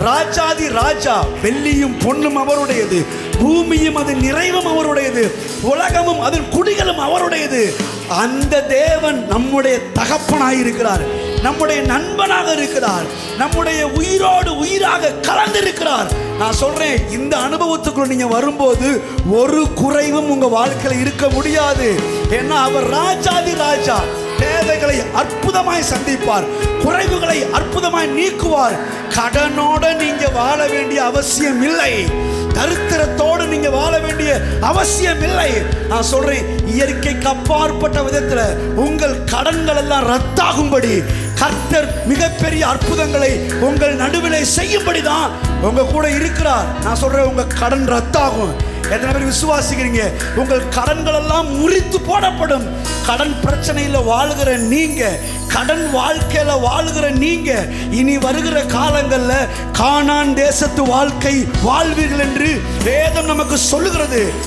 ராஜாதி ராஜா, வெள்ளியும் பொன்னும் அவருடையது, பூமியும் அதன் நிறைவும் அவருடையது, உலகமும் அதன் குடிகளும் அவருடையது. அந்த தேவன் நம்முடைய தகப்பனாயிருக்கிறார், நம்முடைய நண்பனாக இருக்கிறார், நம்முடைய உயிரோடு உயிராக கலந்திருக்கிறார். நான் சொல்றேன், இந்த அனுபவத்துக்குள்ள நீங்க வரும்போது ஒரு குறைவும் உங்க வாழ்க்கையில் இருக்க முடியாது. ஏன்னா அவர் ராஜாதி ராஜா. தேவைகளை அற்புதமாய் சந்திப்பார், குறைவுகளை அற்புதமாய் நீக்குவார். கடனோட நீங்க வாழ வேண்டிய அவசியம் இல்லை, தரித்திரத்தோடு நீங்க வாழ வேண்டிய அவசியம் இல்லை. நான் சொல்றேன், இயற்கைக்கு அப்பாற்பட்ட விதத்துல உங்கள் கடன்கள் எல்லாம் ரத்தாகும்படி கர்த்தர் மிகப்பெரிய அற்புதங்களை உங்கள் நடுவிலே செய்யும்படிதான் உங்க கூட இருக்கிறார். நான் சொல்றேன், உங்க கடன் ரத்தாகும். எத்தனை பேர் விசுவாசிக்கிறீங்க? உங்கள் கடன்கள் எல்லாம் முறித்து போடப்படும். கடன் பிரச்சனையில் வாழுகிற நீங்க, கடன் வாழ்க்கையில வாழுகிற நீங்க, இனி வருகிற காலங்களில் கானான் தேசத்து வாழ்க்கை வாழ்வீர்கள் என்று வேதம் நமக்கு சொல்லுகிறது.